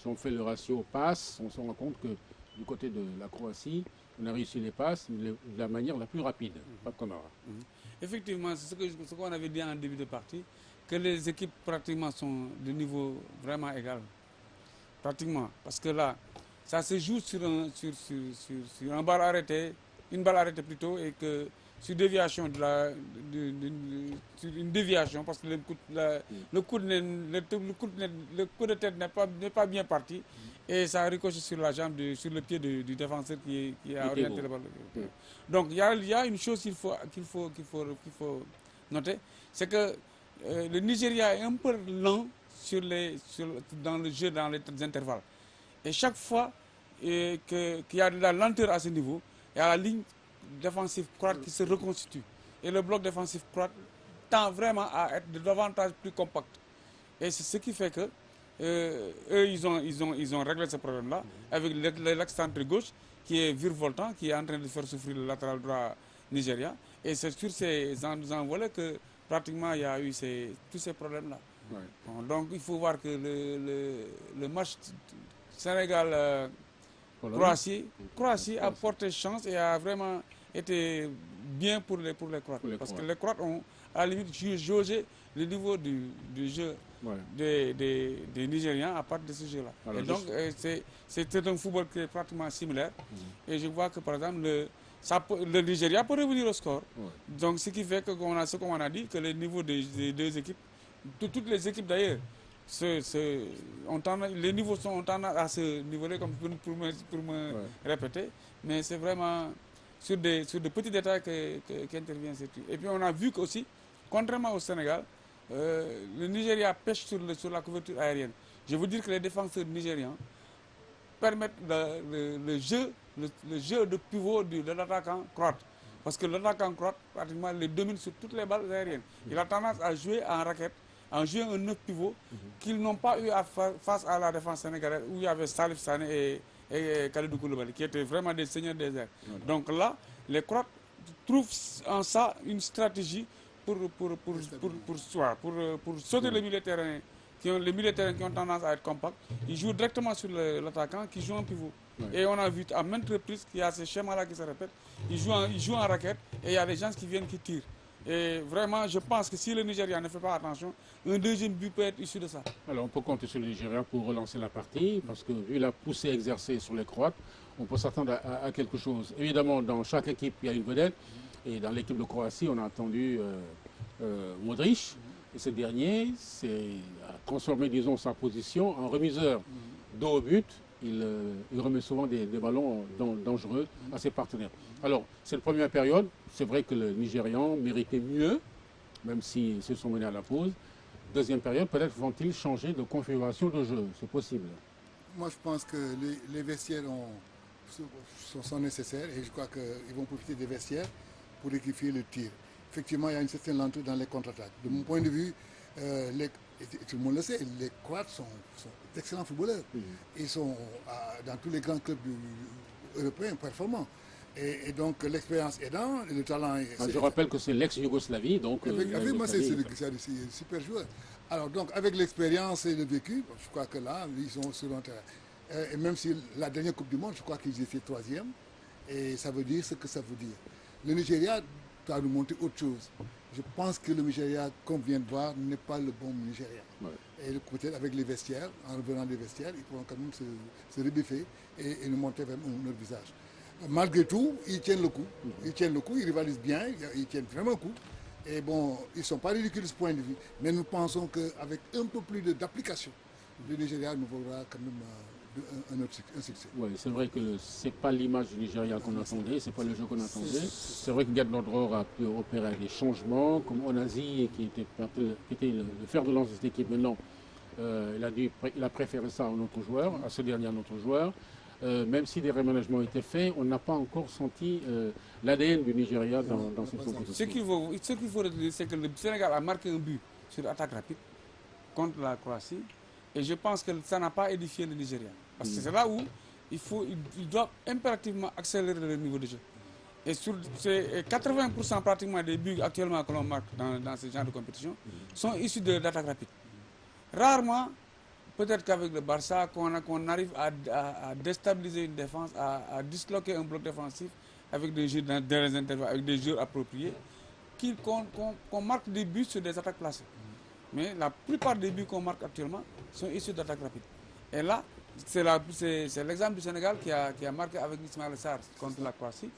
si on fait le ratio passe, on se rend compte que du côté de la Croatie, on a réussi les passes de la manière la plus rapide, pas comme Camara. Effectivement, c'est ce qu'on avait dit en début de partie, que les équipes pratiquement sont de niveau vraiment égal. Pratiquement. Parce que là, ça se joue sur un balle arrêté, une balle arrêtée plutôt, et que sur déviation sur une déviation, parce que le coup de tête n'est pas bien parti, et ça ricoche sur la jambe, sur le pied du défenseur qui a orienté le balle. Donc il y a une chose qu'il faut noter, c'est que le Nigeria est un peu lent dans le jeu, dans les intervalles. Et chaque fois qu'il y a de la lenteur à ce niveau, il y a la ligne défensive croate qui se reconstitue. Et le bloc défensif croate tend vraiment à être de davantage plus compact. Et c'est ce qui fait que eux, ils ont réglé ce problème-là avec l'axe centre gauche qui est virevoltant, qui est en train de faire souffrir le latéral droit nigérien. Et c'est sur ces envolées que pratiquement il y a eu tous ces problèmes-là. Ouais. Bon, donc il faut voir que le match Sénégal-Croatie a porté chance et a vraiment été bien pour les Croates. Parce que les Croates ont à la limite jaugé le niveau du jeu des Nigériens à partir de ce jeu-là. Et donc c'est un football qui est pratiquement similaire. Et je vois que par exemple le Nigeria peut revenir au score. Donc ce qui fait que ce qu'on a dit, que le niveau des deux équipes, toutes les équipes d'ailleurs, les niveaux ont tendance à se niveler, comme pour me répéter, mais c'est vraiment sur des petits détails qu'intervient cette truc. Et puis on a vu qu'aussi, contrairement au Sénégal, le Nigeria pêche sur la couverture aérienne. Je veux dire que les défenseurs nigérians permettent le jeu de pivot de l'attaquant croate. Parce que l'attaquant croate, pratiquement, les domine sur toutes les balles aériennes. Il a tendance à jouer en raquette, en jouant un 9 pivot qu'ils n'ont pas eu face à la défense sénégalaise, où il y avait Salif Sané et Khalidou Koulibaly, qui étaient vraiment des seigneurs des airs. Donc là, les Croates trouvent en ça une stratégie pour sauter les milieux de terrain. Les milieux de terrain qui ont tendance à être compacts, ils jouent directement sur l'attaquant qui joue en pivot. Et on a vu à maintes reprises qu'il y a ce schéma-là qui se répète. Ils jouent en raquette et il y a des gens qui viennent qui tirent. Et vraiment, je pense que si le Nigeria ne fait pas attention, un deuxième but peut être issu de ça. Alors, on peut compter sur le Nigeria pour relancer la partie, parce que vu la poussée exercée sur les Croates, on peut s'attendre à quelque chose. Évidemment, dans chaque équipe, il y a une vedette. Et dans l'équipe de Croatie, on a entendu Modric. Et ce dernier a transformé, disons, sa position en remiseur. Dos au but, il remet souvent des ballons dangereux à ses partenaires. Alors, cette première période, c'est vrai que le Nigérian méritait mieux, même s'ils se sont menés à la pause. Deuxième période, peut-être vont-ils changer de configuration de jeu. C'est possible. Moi, je pense que les vestiaires sont nécessaires et je crois qu'ils vont profiter des vestiaires pour équiper le tir. Effectivement, il y a une certaine lenteur dans les contre-attaques. De mon point de vue, tout le monde le sait, les Croates sont d'excellents footballeurs. Ils sont dans tous les grands clubs européens performants. Et donc l'expérience aidant, le talent est... Je rappelle que c'est l'ex-Yougoslavie, donc... Moi, c'est un super joueur. Alors donc, avec l'expérience et le vécu, je crois que là, ils sont sur un terrain. Et même si la dernière Coupe du Monde, je crois qu'ils étaient 3e. Et ça veut dire ce que ça veut dire. Le Nigeria doit nous montrer autre chose. Je pense que le Nigeria, comme vient de voir, n'est pas le bon Nigeria. Et peut-être avec les vestiaires, en revenant des vestiaires, ils pourront quand même se rebiffer et nous montrer vraiment notre visage. Malgré tout, ils tiennent le coup. Ils rivalisent bien, ils tiennent vraiment le coup. Et bon, ils ne sont pas ridicules de ce point de vue. Mais nous pensons qu'avec un peu plus d'application, le Nigeria nous vaudra quand même un succès. Oui, c'est vrai que ce n'est pas l'image du Nigeria qu'on attendait, ce n'est pas le jeu qu'on attendait. C'est vrai que Gerd Lodror a pu opérer des changements, comme Onazi, qui était le fer de lance de cette équipe maintenant. Il a préféré ça à un autre joueur, à ce dernier autre joueur. Même si des réménagements ont été faits, on n'a pas encore senti l'ADN du Nigeria dans cette compétition. Ce qu'il faut retenir, c'est que le Sénégal a marqué un but sur attaque rapide contre la Croatie. Et je pense que ça n'a pas édifié le Nigeria. Parce que c'est là où il doit impérativement accélérer le niveau de jeu. Et sur 80% pratiquement des buts actuellement que l'on marque dans ce genre de compétition sont issus d'attaque rapide. Rarement, peut-être qu'avec le Barça, qu'on arrive à déstabiliser une défense, à disloquer un bloc défensif avec des jeux dans les intervalles, avec des jeux appropriés, qu'on marque des buts sur des attaques placées. Mais la plupart des buts qu'on marque actuellement sont issus d'attaques rapides. Et là, c'est l'exemple du Sénégal qui a marqué avec Ismaël Sarr contre la Croatie.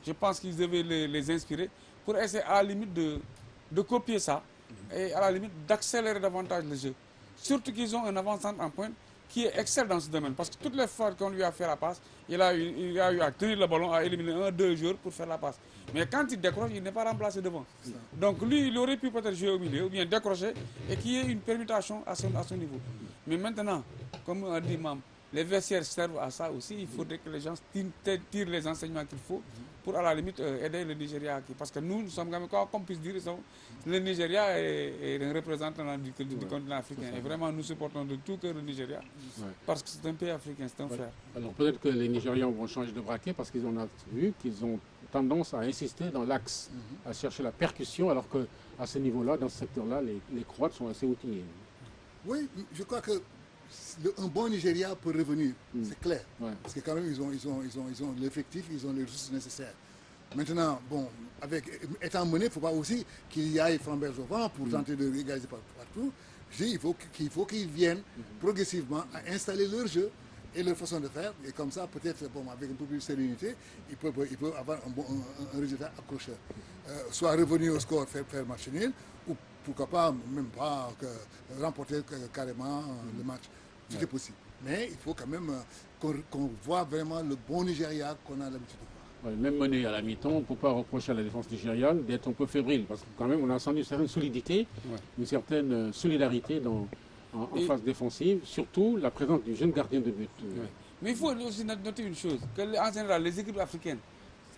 Je pense qu'ils devaient les inspirer pour essayer à la limite de copier ça et à la limite d'accélérer davantage le jeu. Surtout qu'ils ont un avant-centre en pointe qui est excellent dans ce domaine. Parce que toutes les fois qu'on lui a fait la passe, il a eu à tenir le ballon, à éliminer 1-2 joueurs pour faire la passe. Mais quand il décroche, il n'est pas remplacé devant. Donc lui, il aurait pu peut-être jouer au milieu ou bien décrocher et qu'il y ait une permutation à son niveau. Mais maintenant, comme on dit Mam, les vestiaires servent à ça aussi. Il faudrait que les gens tirent les enseignements qu'il faut pour à la limite aider le Nigeria. Parce que nous sommes quand même, comme puisse dire, le Nigeria est un représentant du continent africain. Et vraiment, nous supportons de tout cœur le Nigeria. Parce que c'est un pays africain, c'est un frère. Alors peut-être que les Nigérians vont changer de braquet parce qu'ils ont vu qu'ils ont tendance à insister dans l'axe, à chercher la percussion, alors qu'à ce niveau-là, dans ce secteur-là, les Croates sont assez outillés. Oui, je crois que un bon Nigeria peut revenir, c'est clair. Parce que quand même, ils ont l'effectif, ils ont les ressources nécessaires. Maintenant, bon, étant mené, il ne faut pas aussi qu'il y aille flamber au vent pour tenter de égaliser partout. Je dis, il faut qu'ils viennent progressivement à installer leur jeu et leur façon de faire. Et comme ça, peut-être, bon, avec un peu plus de sérénité, ils peuvent avoir un résultat accrocheur. Soit revenir au score, faire match nul, ou pourquoi pas, même pas, remporter carrément le match. Tout est possible. Mais il faut quand même qu'on voit vraiment le bon Nigeria qu'on a l'habitude de voir. Même mené à la mi-temps, on ne peut pas reprocher à la défense nigériane d'être un peu fébrile. Parce que quand même, on a senti une certaine solidité, une certaine solidarité en phase défensive. Surtout la présence du jeune gardien de but. Mais il faut aussi noter une chose, que en général, les équipes africaines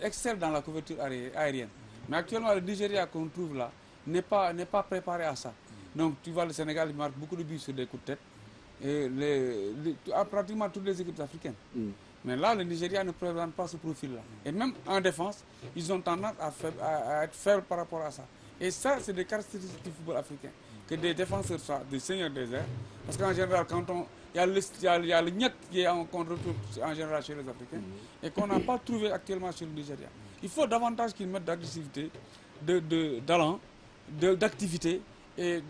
excellent dans la couverture aérienne. Mais actuellement, le Nigeria qu'on trouve là n'est pas préparé à ça. Donc, tu vois, le Sénégal il marque beaucoup de buts sur des coups de tête. Et pratiquement toutes les équipes africaines. Mais là, le Nigeria ne présente pas ce profil-là. Et même en défense, ils ont tendance à être faibles par rapport à ça. Et ça, c'est des caractéristiques du football africain. Que des défenseurs soient des seigneurs des airs. Parce qu'en général, quand il y a le gnac qui est qu'on retrouve en général chez les Africains et qu'on n'a pas trouvé actuellement chez le Nigeria. Il faut davantage qu'ils mettent d'agressivité, d'allant, d'activité et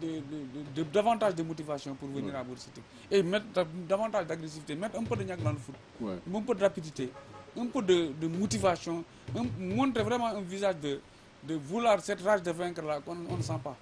davantage de motivation pour venir à Bourg-City. Et mettre davantage d'agressivité, mettre un peu de gnac dans le foot, un peu de rapidité, un peu de motivation, montrer vraiment un visage de vouloir cette rage de vaincre là qu'on ne sent pas.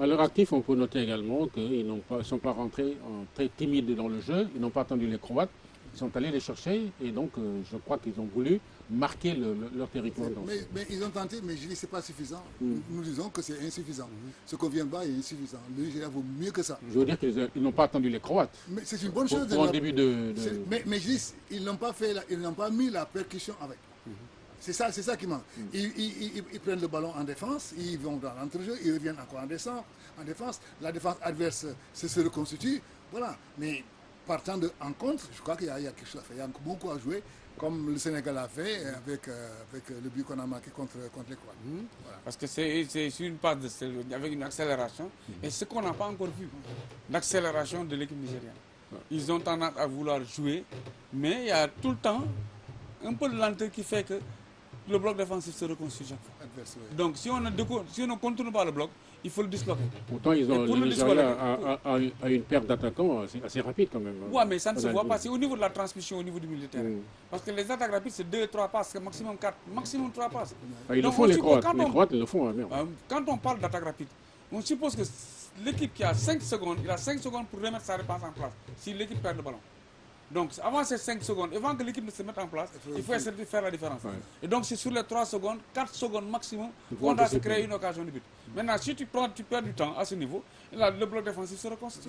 À leur actif, on peut noter également qu'ils ne sont pas rentrés très timides dans le jeu, ils n'ont pas attendu les Croates, ils sont allés les chercher et donc je crois qu'ils ont voulu marquer leur territoire. Mais ils ont tenté, mais je dis que ce n'est pas suffisant. Nous disons que c'est insuffisant. Ce qu'on vient de voir est insuffisant. Le Nigeria vaut mieux que ça. Je veux dire qu'ils n'ont pas attendu les Croates. Mais c'est une bonne chose. Pour un début Mais je dis, ils n'ont pas mis la percussion avec. C'est ça qui manque. Ils prennent le ballon en défense, ils vont dans l'entrejeu, ils reviennent encore en défense. La défense adverse se reconstitue. Voilà. Mais partant en contre, je crois qu'il y a quelque chose à faire. Il y a beaucoup à jouer, comme le Sénégal a fait avec le but qu'on a marqué contre les Croates. Voilà. Parce que c'est sur une passe avec une accélération. Et ce qu'on n'a pas encore vu, l'accélération de l'équipe nigériane. Ils ont tendance à vouloir jouer, mais il y a tout le temps un peu de lenteur qui fait que le bloc défensif se reconstitue chaque fois. Donc si on ne contourne pas le bloc, il faut le disloquer. Pourtant, le Nigeria a une perte d'attaquants assez rapide quand même. Oui, mais ça ne se voit pas. C'est au niveau de la transmission, au niveau du militaire. Parce que les attaques rapides, c'est 2-3 passes, maximum 4, maximum 3 passes. Ils le font, les Croates. Les Croates, ils le font. Quand on parle d'attaque rapide, on suppose que l'équipe qui a 5 secondes, il a 5 secondes pour remettre sa réponse en place, si l'équipe perd le ballon. Donc avant ces 5 secondes, avant que l'équipe ne se mette en place, il faut essayer de faire la différence. Et donc c'est sur les 3 secondes, 4 secondes maximum, qu'on doit se créer une occasion de but. Maintenant, si tu perds du temps à ce niveau, là, le bloc défensif se reconstitue.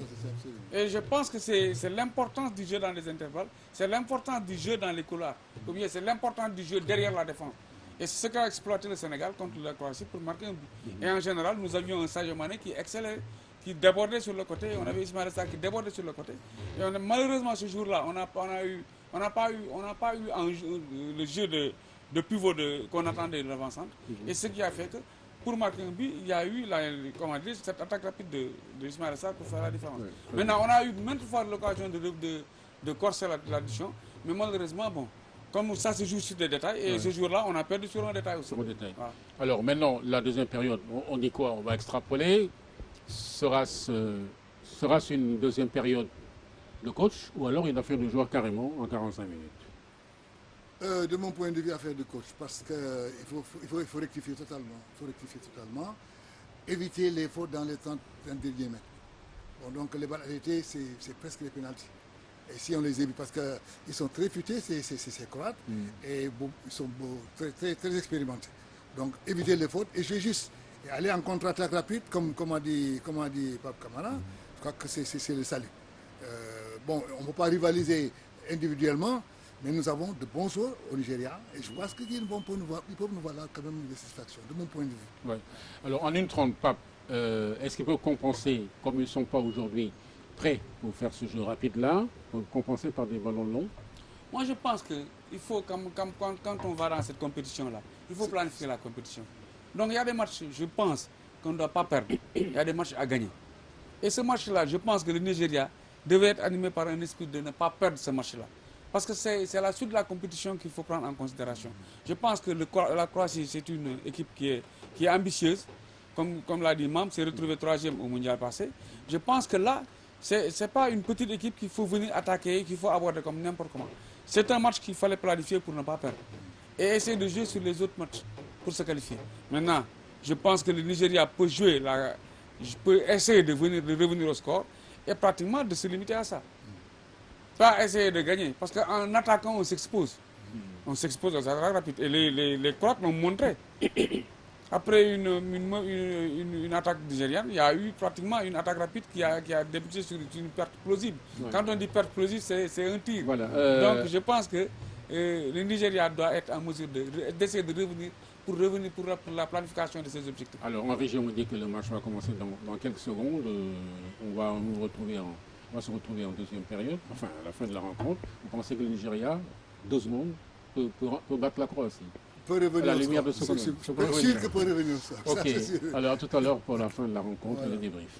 Et je pense que c'est l'importance du jeu dans les intervalles, c'est l'importance du jeu dans les couloirs, ou bien c'est l'importance du jeu derrière la défense. Et c'est ce qu'a exploité le Sénégal contre la Croatie pour marquer un but. Et en général, nous avions un Sadio Mané qui excellait, qui débordait sur le côté, on avait Ismaël Sarr qui débordait sur le côté. Et malheureusement, ce jour-là, on n'a pas eu le jeu de pivot qu'on attendait de l'avant-centre. Et ce qui a fait que pour marquer un but, il y a eu comment dire, cette attaque rapide de Ismaël Sarr pour faire la différence. Ouais. Maintenant, on a eu maintes fois l'occasion de corser l'addition, mais malheureusement, bon, comme ça se joue sur des détails, et ce jour-là, on a perdu sur un détail aussi. Sur un détail. Voilà. Alors maintenant, la deuxième période, on dit quoi? On va extrapoler. Sera-ce une deuxième période de coach ou alors une affaire de joueur carrément en 45 minutes? De mon point de vue, affaire de coach, parce qu'il faut rectifier totalement. Il faut rectifier totalement. Éviter les fautes dans les 30 derniers mètres. Bon, donc les balles arrêtées, c'est presque les pénaltys. Et si on les évite, parce qu'ils sont très futés, ces Croates, et bon, ils sont très expérimentés. Donc éviter les fautes et jouer juste. Et aller en contre-attaque rapide, comme a dit Pape Camara, je crois que c'est le salut. Bon, on ne peut pas rivaliser individuellement, mais nous avons de bons joueurs au Nigeria et je pense qu'ils peuvent nous voir là quand même une satisfaction, de mon point de vue. Ouais. Alors en 1:30, Pape, est-ce qu'ils peuvent compenser, comme ils ne sont pas aujourd'hui prêts pour faire ce jeu rapide-là, pour compenser par des ballons longs? Moi, je pense qu'il faut, quand on va dans cette compétition-là, il faut planifier la compétition. Donc, il y a des matchs, je pense, qu'on ne doit pas perdre. Il y a des matchs à gagner. Et ce match-là, je pense que le Nigeria devait être animé par un esprit de ne pas perdre ce match-là. Parce que c'est la suite de la compétition qu'il faut prendre en considération. Je pense que la Croatie, c'est une équipe qui est ambitieuse. Comme l'a dit Mam, s'est retrouvé 3e au mondial passé. Je pense que là, ce n'est pas une petite équipe qu'il faut venir attaquer, qu'il faut aborder comme n'importe comment. C'est un match qu'il fallait planifier pour ne pas perdre. Et essayer de jouer sur les autres matchs pour se qualifier. Maintenant, je pense que le Nigeria peut essayer de revenir au score et pratiquement de se limiter à ça. Pas essayer de gagner. Parce qu'en attaquant, on s'expose. On s'expose aux attaques rapides. Et les Croates l'ont montré. Après une attaque nigériane, il y a eu pratiquement une attaque rapide qui a débuté sur une perte plausible. Ouais. Quand on dit perte plausible, c'est un tir. Voilà. Donc je pense que le Nigeria doit être en mesure d'essayer de revenir pour la planification de ses objectifs. Alors en région, on dit que le match va commencer dans quelques secondes. On va se retrouver en deuxième période, enfin à la fin de la rencontre. Vous pensez que le Nigeria, 2 secondes, peut battre la Croatie? Peut revenir. À la lumière de ce sûr que peut revenir ça. Ok. Alors à tout à l'heure pour la fin de la rencontre et le débrief.